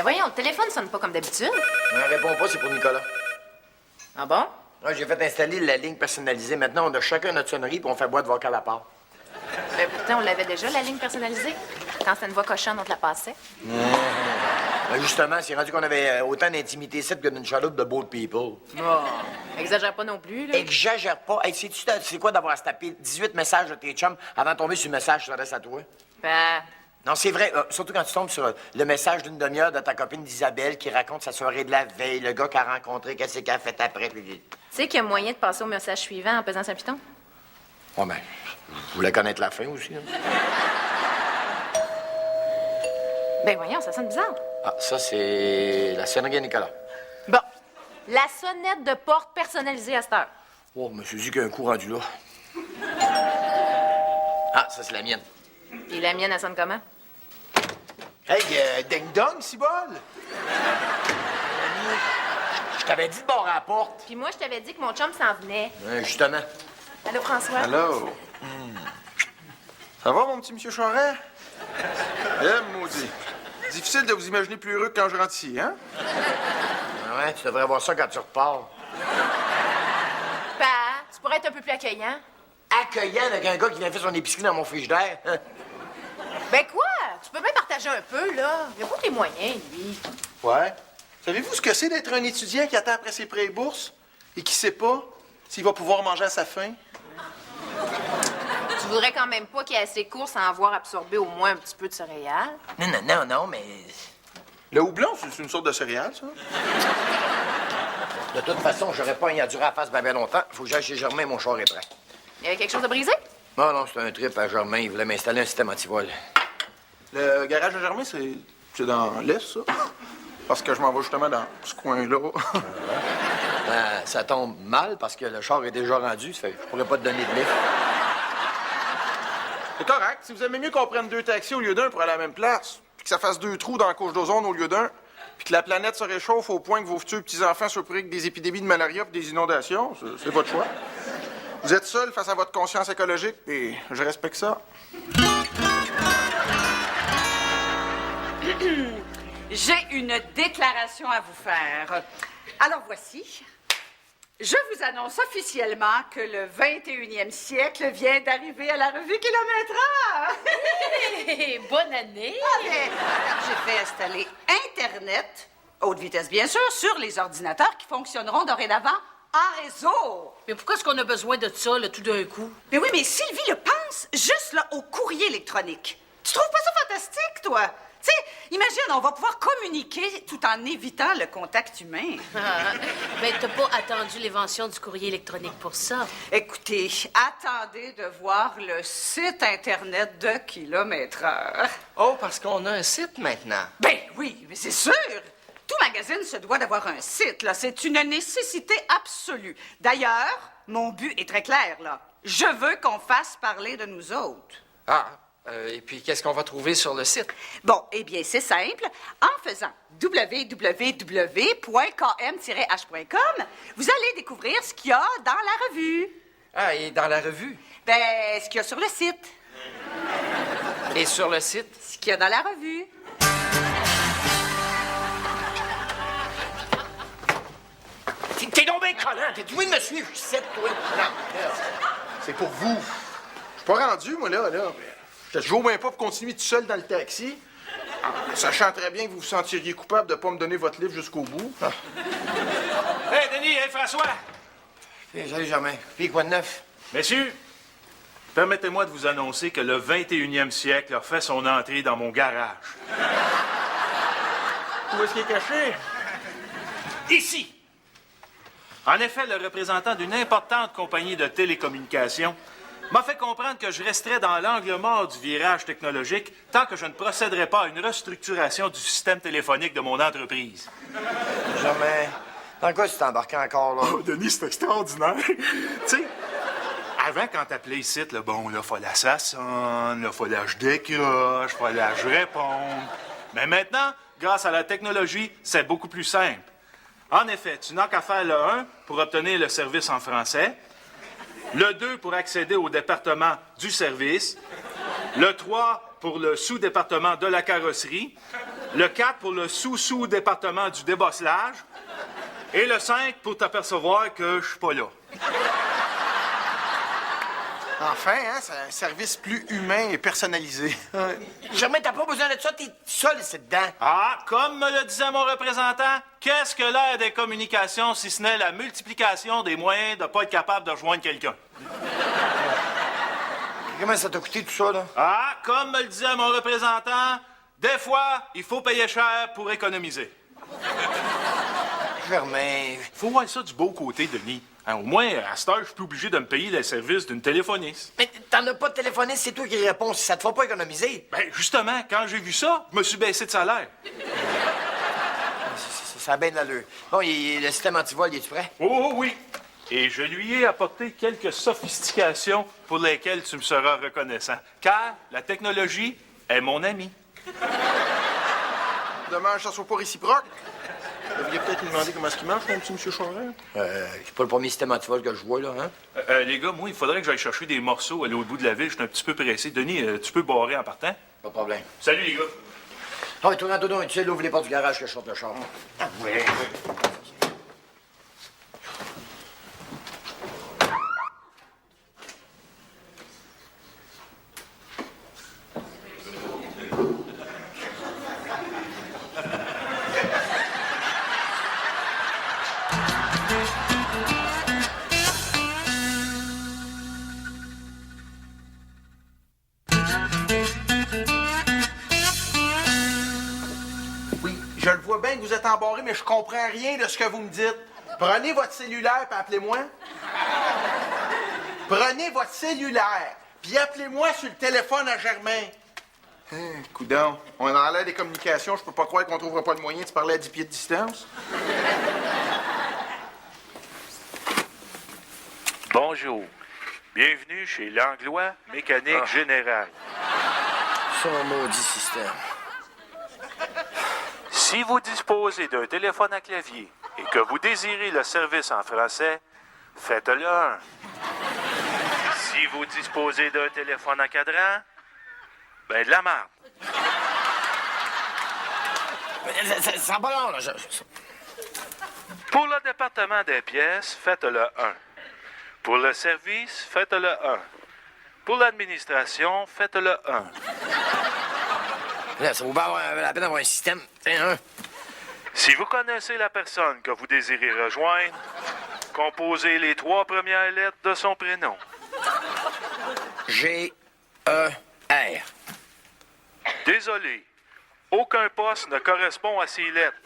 voyons, le téléphone sonne pas comme d'habitude. Ne réponds pas, c'est pour Nicolas. Ah bon? Ouais, j'ai fait installer la ligne personnalisée. Maintenant, on a chacun notre sonnerie puis on fait boîte vocale à part. Ben pourtant, on l'avait déjà, la ligne personnalisée. Quand c'était une voix cochonne, on te la passait. Ben, justement, c'est rendu qu'on avait autant d'intimité ici que d'une chaloupe de bold people. Oh, exagère pas non plus, là. Exagère pas. Hey, sais-tu, c'est quoi d'avoir à se taper 18 messages de tes chums avant de tomber sur le message qui s'adresse à toi? Ben, Non, c'est vrai. Surtout quand tu tombes sur le message d'une demi-heure de ta copine d'Isabelle qui raconte sa soirée de la veille, le gars qu'elle a rencontré, qu'est-ce qu'elle a fait après, puis... tu sais qu'il y a moyen de passer au message suivant en pesant sur un piton? Oh, ben, je voulais connaître la fin aussi. Hein. Ben voyons, ça sonne bizarre. Ah, ça, c'est la sonnerie à Nicolas. Bon, la sonnette de porte personnalisée à cette heure. Oh, monsieur dit qu'il y a un coup rendu là. Ah, ça, c'est la mienne. Et la mienne, elle sonne comment? Hey, ding-dong, Cibole! Je t'avais dit de barrer à la porte. Puis moi, je t'avais dit que mon chum s'en venait. Justement. Allô, François? Allô? Ça va, mon petit monsieur Charest? Maudit. Difficile de vous imaginer plus heureux que quand je rentre ici, hein? Ah ouais, tu devrais voir ça quand tu repars. Pa, tu pourrais être un peu plus accueillant. Accueillant avec un gars qui vient faire son épicerie dans mon frigidaire. Hein? Ben quoi? Tu peux même partager un peu, là. Il a pas tes moyens, lui. Ouais. Savez-vous ce que c'est d'être un étudiant qui attend après ses prêts et bourses et qui sait pas s'il va pouvoir manger à sa faim? Tu voudrais quand même pas qu'il y ait assez court sans avoir absorbé au moins un petit peu de céréales? Non, mais... Le houblon, c'est une sorte de céréale, ça? De toute façon, j'aurais pas à durer à la face bien longtemps. Faut que j'aille chez Germain, mon char est prêt. Il y avait quelque chose de brisé? Non, c'est un trip à Germain. Il voulait m'installer un système antivol. Le garage de Germain, c'est dans l'Est, ça? Parce que je m'en vais justement dans ce coin-là. Ben, ça tombe mal parce que le char est déjà rendu. Ça fait que je pourrais pas te donner de lift. C'est correct. Si vous aimez mieux qu'on prenne 2 taxis au lieu d'un pour aller à la même place, puis que ça fasse 2 trous dans la couche d'ozone au lieu d'un, puis que la planète se réchauffe au point que vos futurs petits-enfants se pris avec des épidémies de malaria et des inondations, c'est votre choix. Vous êtes seul face à votre conscience écologique, et je respecte ça. J'ai une déclaration à vous faire. Alors voici. Je vous annonce officiellement que le 21e siècle vient d'arriver à la revue Kilomètre-Heure. Hey, bonne année! J'ai fait installer Internet, haute vitesse bien sûr, sur les ordinateurs qui fonctionneront dorénavant en réseau. Mais pourquoi est-ce qu'on a besoin de ça, là, tout d'un coup? Mais oui, mais Sylvie le pense juste là au courrier électronique. Tu trouves pas ça fantastique, toi? Tu sais, imagine, on va pouvoir communiquer tout en évitant le contact humain. Mais t'as pas attendu l'invention du courrier électronique pour ça. Écoutez, attendez de voir le site Internet de Kilomètre-Heure. Oh, parce qu'on a un site maintenant. Ben oui, mais c'est sûr! Tout magazine se doit d'avoir un site, là. C'est une nécessité absolue. D'ailleurs, mon but est très clair, là. Je veux qu'on fasse parler de nous autres. Ah, et puis qu'est-ce qu'on va trouver sur le site? Bon, eh bien, c'est simple. En faisant www.km-h.com, vous allez découvrir ce qu'il y a dans la revue. Ah, et dans la revue? Ben, ce qu'il y a sur le site. Et sur le site? Ce qu'il y a dans la revue. T'es donc bien collant. T'es doué de me suivre. Je sais, toi. Non, C'est pour vous. Je suis pas rendu, moi, là. Je te joue même pas pour continuer tout seul dans le taxi. Sachant très bien que vous vous sentiriez coupable de pas me donner votre livre jusqu'au bout. Hey, Denis, hey, François! Salut, Germain. Puis quoi de neuf? Messieurs, permettez-moi de vous annoncer que le 21e siècle a fait son entrée dans mon garage. Où est-ce qu'il est caché? Ici! En effet, le représentant d'une importante compagnie de télécommunications m'a fait comprendre que je resterais dans l'angle mort du virage technologique tant que je ne procéderais pas à une restructuration du système téléphonique de mon entreprise. Germain, dans quoi tu t'es embarqué encore, là? Oh, Denis, c'est extraordinaire. Tu sais, avant, quand t'appelais ici, là, bon, là, fallait que ça sonne, là, fallait que je décroche, fallait que je réponde. Mais maintenant, grâce à la technologie, c'est beaucoup plus simple. En effet, tu n'as qu'à faire le 1 pour obtenir le service en français, le 2 pour accéder au département du service, le 3 pour le sous-département de la carrosserie, Le 4 pour le sous-département du débosselage. Et le 5 pour t'apercevoir que je suis pas là. Enfin, hein, c'est un service plus humain et personnalisé. Germain, t'as pas besoin de ça, t'es seul ici dedans. Ah, comme me le disait mon représentant, qu'est-ce que l'ère des communications si ce n'est la multiplication des moyens de pas être capable de rejoindre quelqu'un? Comment ça t'a coûté tout ça, là? Ah, comme me le disait mon représentant, des fois, il faut payer cher pour économiser. Germain... Faut voir ça du beau côté, Denis. Hein, au moins, à cette heure, je suis plus obligé de me payer le service d'une téléphoniste. Mais t'en as pas de téléphoniste, c'est toi qui réponds. Si ça te fera pas économiser. Ben, justement, quand j'ai vu ça, je me suis baissé de salaire. Ça a bien de l'allure. Bon, le système antivol, es-tu prêt? Oh oui! Et je lui ai apporté quelques sophistications pour lesquelles tu me seras reconnaissant. Car la technologie est mon ami. Dommage que ça soit pas réciproque. Vous devriez peut-être lui demander comment est-ce qu'il marche, mon petit monsieur Charest. C'est pas le premier système antivol que je vois, là, hein? Les gars, moi, il faudrait que j'aille chercher des morceaux à l'autre bout de la ville. Je suis un petit peu pressé. Denis, tu peux barrer en partant? Pas de problème. Salut, les gars. Ah, mais toi, Antonin, tu sais, là, ouvre les portes du garage que je sorte le char. Ah, oui. Oui, je le vois bien que vous êtes embarré, mais je comprends rien de ce que vous me dites. Prenez votre cellulaire et appelez-moi. Prenez votre cellulaire puis appelez-moi sur le téléphone à Germain. Coudon, on est dans l'air des communications, je peux pas croire qu'on trouvera pas le moyen de se parler à 10 pieds de distance. Bonjour. Bienvenue chez Langlois Mécanique Générale. Son maudit système. Si vous disposez d'un téléphone à clavier et que vous désirez le service en français, faites-le un. Si vous disposez d'un téléphone à cadran, ben de la merde. Ça va long, là. Pour le département des pièces, faites-le 1. Pour le service, faites-le 1. Pour l'administration, faites-le 1. Là, ça vaut pas la peine d'avoir un système. Tiens, Si vous connaissez la personne que vous désirez rejoindre, composez les 3 premières lettres de son prénom. G-E-R. Désolé, aucun poste ne correspond à ces lettres.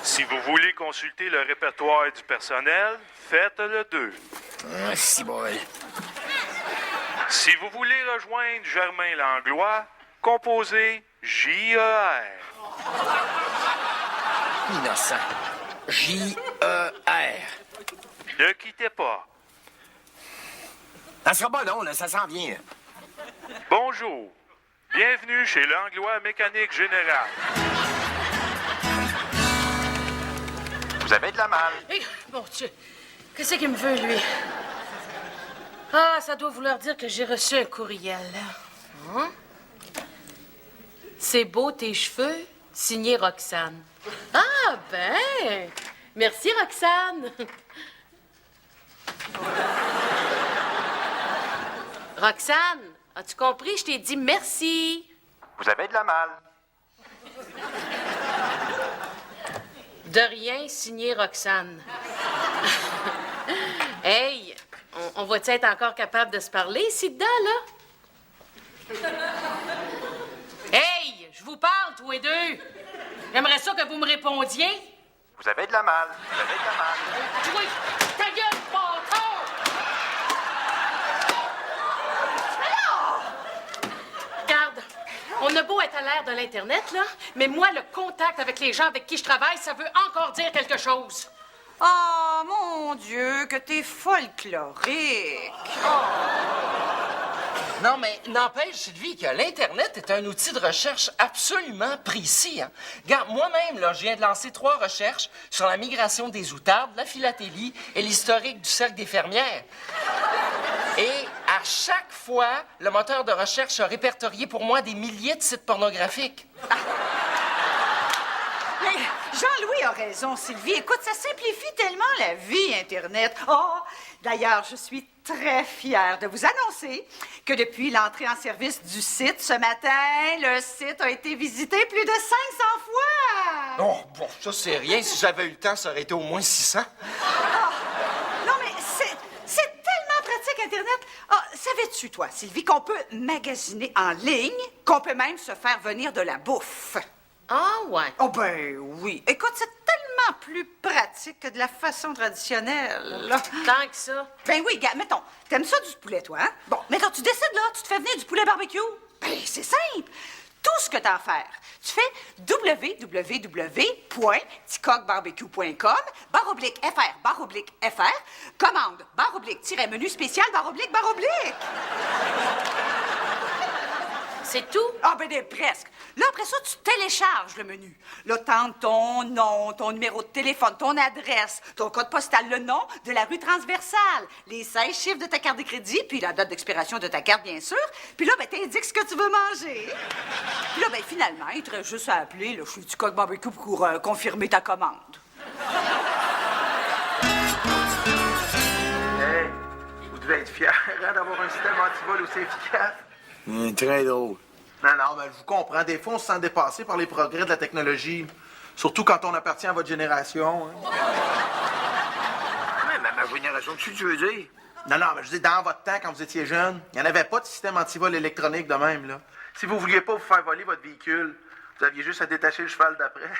Si vous voulez consulter le répertoire du personnel, faites le 2. Ah, si bol. Si vous voulez rejoindre Germain Langlois, composez J-E-R. Innocent. J-E-R. Ne quittez pas. Ça sera pas long, là, ça s'en vient. Bonjour. Bienvenue chez Langlois Mécanique Générale. Vous avez de la malle. Eh, mon Dieu, qu'est-ce qu'il me veut, lui? Ah, ça doit vouloir dire que j'ai reçu un courriel. Hein? C'est beau tes cheveux, signé Roxane. Ah, ben! Merci, Roxane. Roxane, as-tu compris? Je t'ai dit merci. Vous avez de la malle. De rien, signé Roxane. Hey, on va-tu être encore capable de se parler ici dedans, là? Hey, je vous parle, tous les deux. J'aimerais ça que vous me répondiez. Vous avez de la malle. Vous avez de la malle. Oui, ta gueule, bâtard! Regarde, on a beau être à l'ère de l'Internet, là, mais moi, le contact avec les gens avec qui je travaille, ça veut encore dire quelque chose. Oh, mon Dieu, que t'es folklorique. Non, mais n'empêche, Sylvie, que l'Internet est un outil de recherche absolument précis. Hein? Regarde, moi-même, là, je viens de lancer 3 recherches sur la migration des outardes, la philatélie et l'historique du cercle des fermières. Et À chaque fois, le moteur de recherche a répertorié pour moi des milliers de sites pornographiques. Mais Jean-Louis a raison, Sylvie. Écoute, ça simplifie tellement la vie, Internet. Oh, d'ailleurs, je suis très fière de vous annoncer que depuis l'entrée en service du site ce matin, le site a été visité plus de 500 fois. Oh, bon, ça, c'est rien. Si j'avais eu le temps, ça aurait été au moins 600. Non, mais c'est tellement pratique, Internet. Ah, savais-tu, toi, Sylvie, qu'on peut magasiner en ligne, qu'on peut même se faire venir de la bouffe? Ah, ouais. Oh ben oui. Écoute, c'est tellement plus pratique que de la façon traditionnelle. Tant que ça. Ben oui, gars, mettons, t'aimes ça du poulet, toi, hein? Bon, mais quand tu décides, là, tu te fais venir du poulet barbecue. Ben, c'est simple. Tout ce que t'as à faire, tu fais www.ticocbarbecue.com/FR/FR, commande, /menu spécial, /. C'est tout? Ah, ben, presque. Là, après ça, tu télécharges le menu. Là, t'entres ton nom, ton numéro de téléphone, ton adresse, ton code postal, le nom de la rue transversale, les 16 chiffres de ta carte de crédit, puis la date d'expiration de ta carte, bien sûr. Puis là, ben, t'indiques ce que tu veux manger. Puis là, ben, finalement, il te reste juste à appeler le chez Ticoc Barbecue pour confirmer ta commande. Hey, vous devez être fiers hein, d'avoir un système antivol aussi efficace. Très drôle. Non, mais je vous comprends. Des fois, on se sent dépassé par les progrès de la technologie. Surtout quand on appartient à votre génération. Hein. Mais ma génération, tu veux dire? Non, mais je dis, dans votre temps, quand vous étiez jeune, il n'y en avait pas de système antivol électronique de même, là. Si vous vouliez pas vous faire voler votre véhicule, vous aviez juste à détacher le cheval d'après.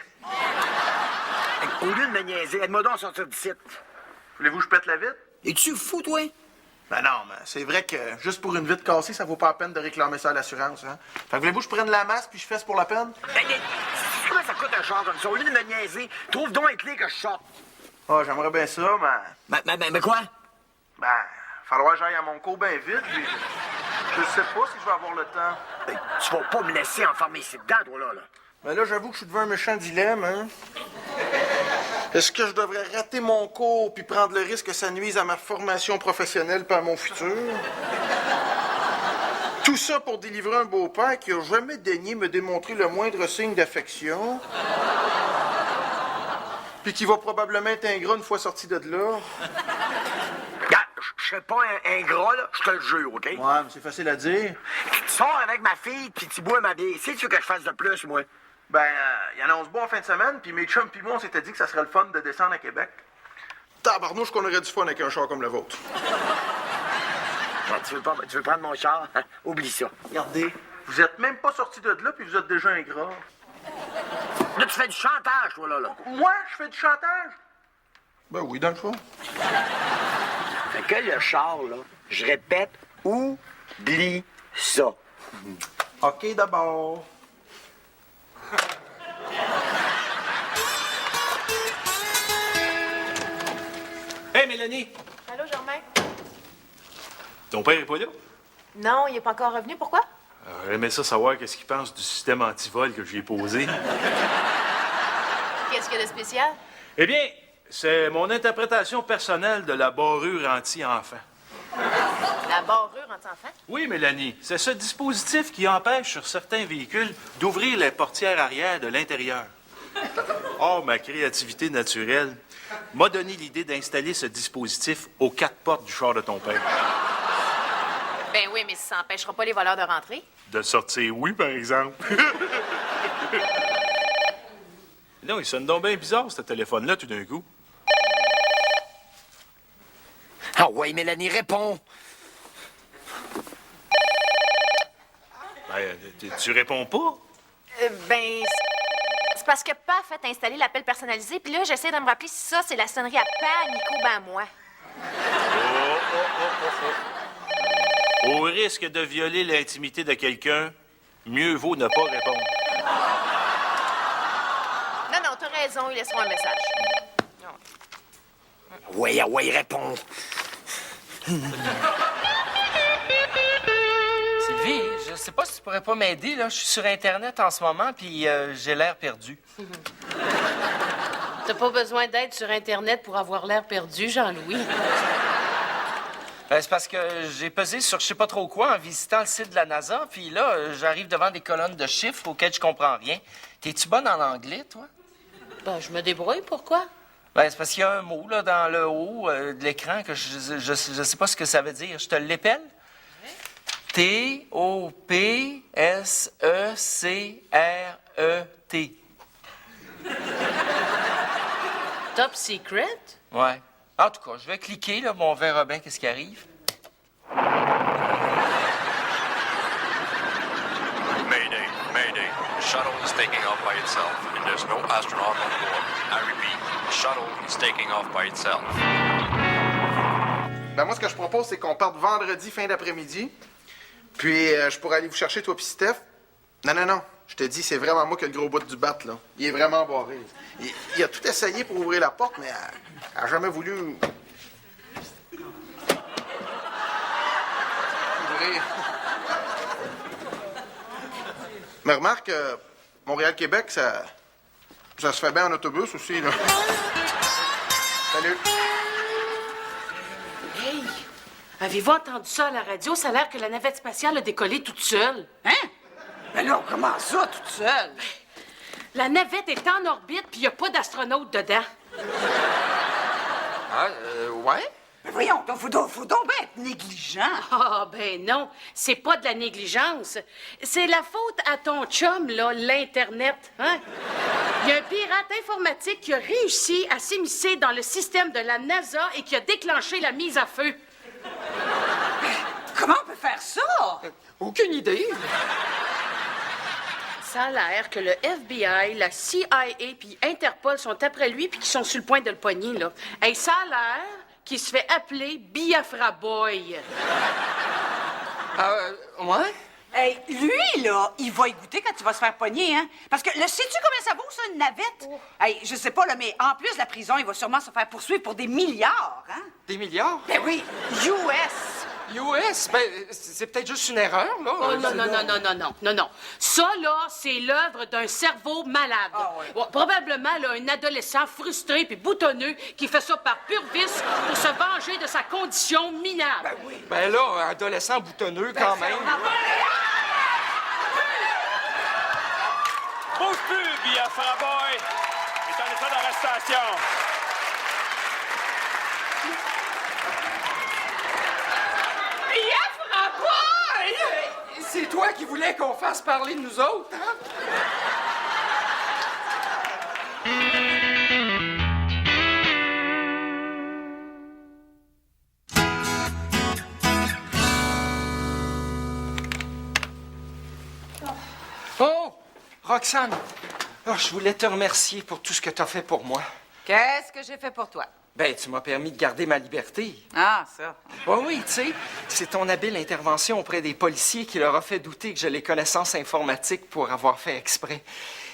Au lieu de me niaiser, aide-moi donc à sortir du site. Voulez-vous que je pète la vitre? Es-tu fou, toi? Ben non, mais c'est vrai que juste pour une vitre cassée, ça vaut pas la peine de réclamer ça à l'assurance, hein. Fait que voulez-vous que je prenne la masse puis je fesse pour la peine? Mais comment ça coûte un char comme ça? Au lieu de me niaiser, trouve donc les clés que je sorte. Ah, j'aimerais bien ça, mais... Mais quoi? Ben, falloir que j'aille à mon cours bien vite, puis je sais pas si je vais avoir le temps. Ben, tu vas pas me laisser enfermer ici dedans, toi, là. Ben là, j'avoue que je suis devant un méchant dilemme, hein. Est-ce que je devrais rater mon cours puis prendre le risque que ça nuise à ma formation professionnelle puis à mon futur? Tout ça pour délivrer un beau-père qui a jamais daigné me démontrer le moindre signe d'affection. Puis qui va probablement être ingrat une fois sorti de là. Regarde, je serais pas ingrat, là, je te le jure, OK? Ouais, mais c'est facile à dire. Tu sors avec ma fille, puis tu bois ma bière. C'est tu que je fasse de plus, moi? Ben, il y en a, on se boit en fin de semaine, puis mes chums pis moi, on s'était dit que ça serait le fun de descendre à Québec. Tabarnouche qu'on aurait du fun avec un char comme le vôtre. Ben, tu veux prendre mon char? Oublie ça. Regardez, vous êtes même pas sorti de là, puis vous êtes déjà ingrat. Là, tu fais du chantage, toi, là. Moi, je fais du chantage? Ben oui, dans le fond. Fait que le char, là, je répète, oublie ça. OK, d'abord. Hey, Mélanie! Allô, Germain? Ton père est pas là? Non, il est pas encore revenu. Pourquoi? J'aimerais ça savoir qu'est-ce qu'il pense du système antivol que j'ai posé. Qu'est-ce qu'il y a de spécial? Eh bien, c'est mon interprétation personnelle de la barrure anti-enfant. La barrure anti-enfant? Oui, Mélanie, c'est ce dispositif qui empêche sur certains véhicules d'ouvrir les portières arrière de l'intérieur. Or, ma créativité naturelle m'a donné l'idée d'installer ce dispositif aux 4 portes du char de ton père. Ben oui, mais ça n'empêchera pas les voleurs de rentrer. De sortir, oui, par exemple. Non, il sonne donc bien bizarre, ce téléphone-là, tout d'un coup. Ah ouais, Mélanie, réponds. Ben, tu réponds pas? Ben, c'est parce que Paf a installé l'appel personnalisé, puis là, j'essaie de me rappeler si ça, c'est la sonnerie à Pa, Nico, ben moi. Au risque de violer l'intimité de quelqu'un, mieux vaut ne pas répondre. Non, t'as raison, ils laisseront un message. Ouais, réponds. Sylvie, je sais pas si tu pourrais pas m'aider, là. Je suis sur Internet en ce moment, puis j'ai l'air perdu. T'as pas besoin d'aide sur Internet pour avoir l'air perdu, Jean-Louis. Ben, c'est parce que j'ai pesé sur je sais pas trop quoi en visitant le site de la NASA, puis là, j'arrive devant des colonnes de chiffres auxquelles je comprends rien. T'es-tu bonne en anglais, toi? Ben, je me débrouille, pourquoi? Ben, c'est parce qu'il y a un mot, là, dans le haut de l'écran que je sais pas ce que ça veut dire. Je te l'épelle? T-O-P-S-E-C-R-E-T. Top secret? Ouais. En tout cas, je vais cliquer, là, bon, on verra bien qu'est-ce qui arrive. Mayday, mayday. The shuttle is taking off by itself, and there's no astronaut on board. I repeat, the shuttle is taking off by itself. Ben moi, ce que je propose, c'est qu'on parte vendredi fin d'après-midi. Puis, je pourrais aller vous chercher, toi puis Steph. Non. Je te dis, c'est vraiment moi qui ai le gros bout du bat, là. Il est vraiment barré. Il a tout essayé pour ouvrir la porte, mais elle a jamais voulu ouvrir. Mais remarque, Montréal-Québec, ça se fait bien en autobus aussi, là. Salut. Hey! Avez-vous entendu ça à la radio? Ça a l'air que la navette spatiale a décollé toute seule. Hein? Ben non, comment ça, toute seule? La navette est en orbite, puis il n'y a pas d'astronaute dedans. Ouais? Ben voyons, faut donc bien être négligent. Ah, ben non, c'est pas de la négligence. C'est la faute à ton chum, là, l'Internet. Hein? Il y a un pirate informatique qui a réussi à s'immiscer dans le système de la NASA et qui a déclenché la mise à feu. Comment on peut faire ça? Aucune idée. Ça a l'air que le FBI, la CIA puis Interpol sont après lui puis qu'ils sont sur le point de le pogner, là. Hey, ça a l'air qu'il se fait appeler Biafra Boy. Ouais? Hey, lui, là, il va y goûter quand tu vas se faire pogner, hein? Parce que, sais-tu combien ça vaut, ça, une navette? Hey, je sais pas, là, mais en plus de la prison, il va sûrement se faire poursuivre pour des milliards, hein? Des milliards? Ben oui, US! US? Ben, c'est peut-être juste une erreur, là. Oh, non. Ça, là, c'est l'œuvre d'un cerveau malade. Ah, ouais. Bon, probablement, là, un adolescent frustré puis boutonneux qui fait ça par pur vice pour se venger de sa condition minable. Ben là, un adolescent boutonneux, quand même. Bouge plus, Biafra Boy! Il est en état d'arrestation. Biafra Boy! C'est toi qui voulais qu'on fasse parler de nous autres, hein? Oh! Roxane! Oh, je voulais te remercier pour tout ce que tu as fait pour moi. Qu'est-ce que j'ai fait pour toi? Ben, tu m'as permis de garder ma liberté. Ah, ça. Oui, tu sais, c'est ton habile intervention auprès des policiers qui leur a fait douter que j'ai les connaissances informatiques pour avoir fait exprès.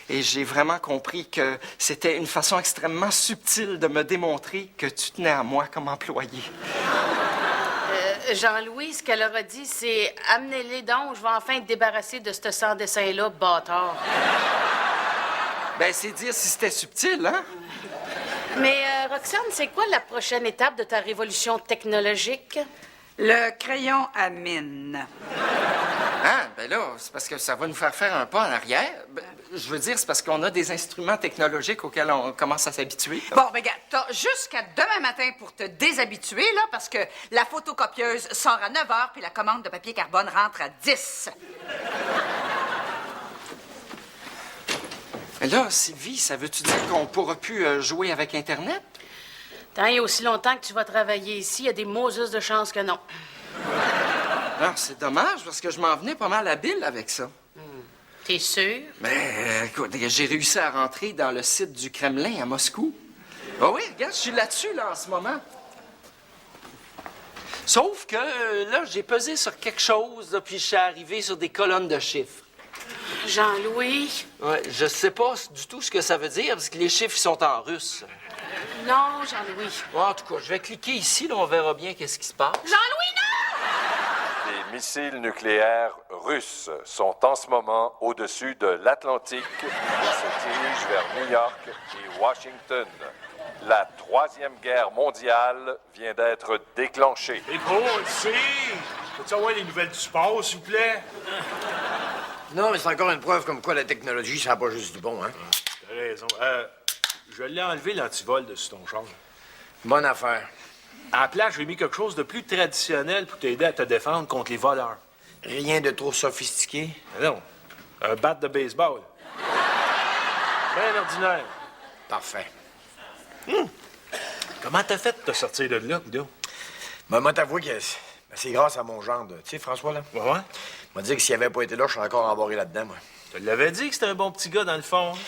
Et j'ai vraiment compris que c'était une façon extrêmement subtile de me démontrer que tu tenais à moi comme employé. Jean-Louis, ce qu'elle aura dit, c'est « Amenez-les donc, je vais enfin être débarrassé de ce sans-dessin-là, bâtard. » Ben, c'est dire si c'était subtil, hein? Mais, Roxane, c'est quoi la prochaine étape de ta révolution technologique? Le crayon à mine. Ah, ben là, c'est parce que ça va nous faire un pas en arrière. Ben, je veux dire, c'est parce qu'on a des instruments technologiques auxquels on commence à s'habituer. Bon, ben, regarde, t'as jusqu'à demain matin pour te déshabituer, là, parce que la photocopieuse sort à 9 h puis la commande de papier carbone rentre à 10. Mais là, Sylvie, ça veut-tu dire qu'on pourra plus jouer avec Internet? Tant et aussi longtemps que tu vas travailler ici, il y a des Moses de chance que non. Non, c'est dommage, parce que je m'en venais pas mal habile avec ça. T'es sûr? Mais, écoute, j'ai réussi à rentrer dans le site du Kremlin à Moscou. Ah oui, regarde, je suis là-dessus, là, en ce moment. Sauf que, là, j'ai pesé sur quelque chose, là, puis je suis arrivé sur des colonnes de chiffres. Jean-Louis? Ouais, je sais pas du tout ce que ça veut dire, parce que les chiffres, ils sont en russe. Non, Jean-Louis. Ouais, en tout cas, je vais cliquer ici, là, on verra bien qu'est-ce qui se passe. Jean-Louis, non! Les missiles nucléaires russes sont en ce moment au-dessus de l'Atlantique et se dirigent vers New York et Washington. La Troisième Guerre mondiale vient d'être déclenchée. Et bon, on le sait. Peux-tu avoir les nouvelles du sport, s'il vous plaît? Non, mais c'est encore une preuve comme quoi la technologie, ça n'a pas juste du bon, hein? T'as raison. Je l'ai enlevé l'antivol dessus ton char. Bonne affaire. À la place, j'ai mis quelque chose de plus traditionnel pour t'aider à te défendre contre les voleurs. Rien de trop sophistiqué. Non, un bat de baseball. Bien ordinaire. Parfait. Comment t'as fait de te sortir de là, Guido? Ben, moi, t'avoue que c'est grâce à mon gendre. Tu sais, François, là? Ouais? Il m'a dit que s'il avait pas été là, je serais encore embarré là-dedans, moi. Tu l'avais dit que c'était un bon petit gars, dans le fond. Hein?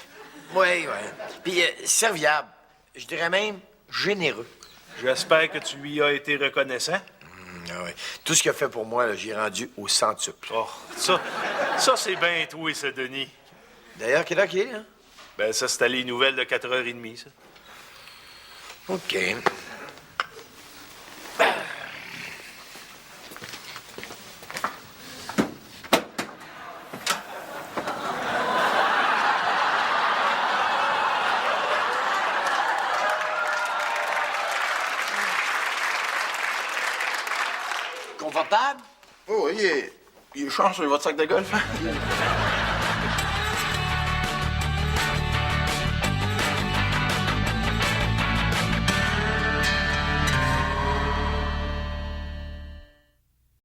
Oui, oui. Puis, serviable. Je dirais même généreux. J'espère que tu lui as été reconnaissant. Ah oui. Tout ce qu'il a fait pour moi, là, j'ai rendu au centuple. Oh, ça c'est bien toi, ça, Denis. D'ailleurs, quelle heure qu'il est, hein? Ben, ça, c'était les nouvelles de 4h30, ça. OK. Confortable? Oh, il est chanceux, votre sac de golf, hein?